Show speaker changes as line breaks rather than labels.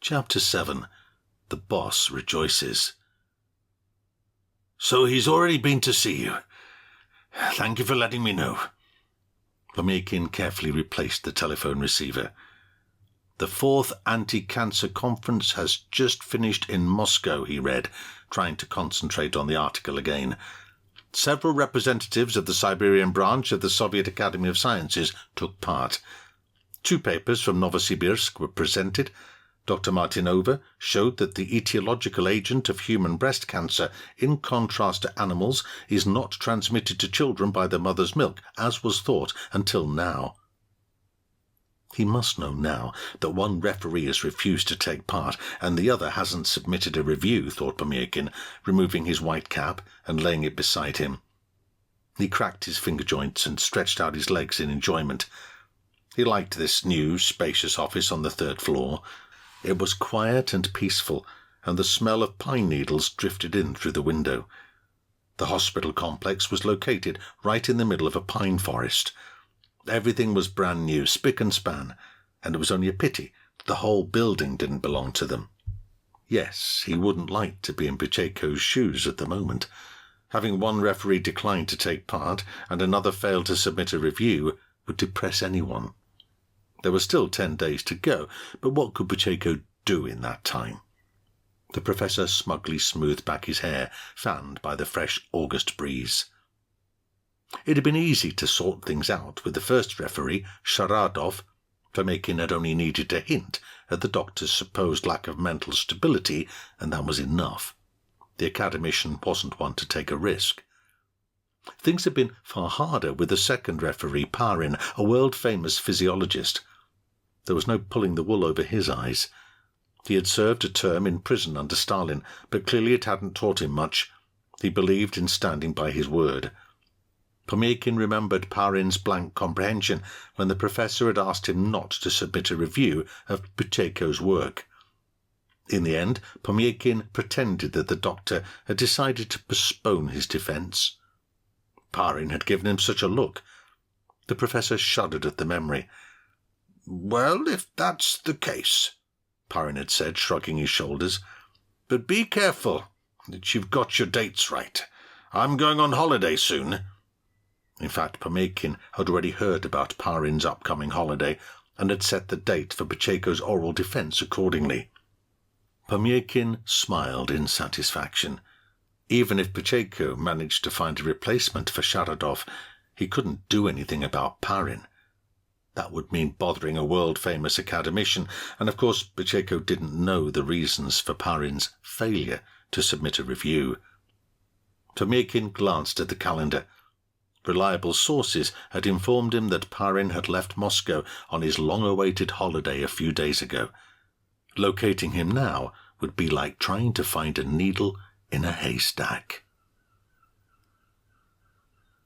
Chapter 7. The Boss Rejoices. So he's already been to see you. Thank you for letting me know. Pomyekin carefully replaced the telephone receiver. The 4th Anti-Cancer Conference has just finished in Moscow, he read, trying to concentrate on the article again. Several representatives of the Siberian branch of the Soviet Academy of Sciences took part. 2 papers from Novosibirsk were presented. Dr. Martinova showed that the etiological agent of human breast cancer, in contrast to animals, is not transmitted to children by the mother's milk, as was thought until now. He must know now that one referee has refused to take part and the other hasn't submitted a review, thought Pomyekin, removing his white cap and laying it beside him. He cracked his finger joints and stretched out his legs in enjoyment. He liked this new, spacious office on the 3rd floor. It was quiet and peaceful, and the smell of pine needles drifted in through the window. The hospital complex was located right in the middle of a pine forest. Everything was brand new, spick and span, and it was only a pity that the whole building didn't belong to them. Yes, he wouldn't like to be in Buteyko's shoes at the moment. Having one referee decline to take part and another fail to submit a review would depress anyone. There were still 10 days to go, but what could Buteyko do in that time? The professor smugly smoothed back his hair, fanned by the fresh August breeze. It had been easy to sort things out with the first referee, Sharadov. Pomyekin had only needed to hint at the doctor's supposed lack of mental stability, and that was enough. The academician wasn't one to take a risk. Things had been far harder with the second referee, Parin, a world-famous physiologist. There was no pulling the wool over his eyes. He had served a term in prison under Stalin, but clearly it hadn't taught him much. He believed in standing by his word. Pomyekin remembered Parin's blank comprehension when the professor had asked him not to submit a review of Buteyko's work. In the end, Pomyekin pretended that the doctor had decided to postpone his defence. Parin had given him such a look. The professor shuddered at the memory. "Well, if that's the case," Parin had said, shrugging his shoulders. "But be careful that you've got your dates right. I'm going on holiday soon." In fact, Pomyekin had already heard about Parin's upcoming holiday and had set the date for Buteyko's oral defence accordingly. Pomyekin smiled in satisfaction. Even if Buteyko managed to find a replacement for Sharadov, he couldn't do anything about Parin. That would mean bothering a world-famous academician, and of course Buteyko didn't know the reasons for Parin's failure to submit a review. Pomyekin glanced at the calendar. Reliable sources had informed him that Parin had left Moscow on his long-awaited holiday a few days ago. Locating him now would be like trying to find a needle in a haystack.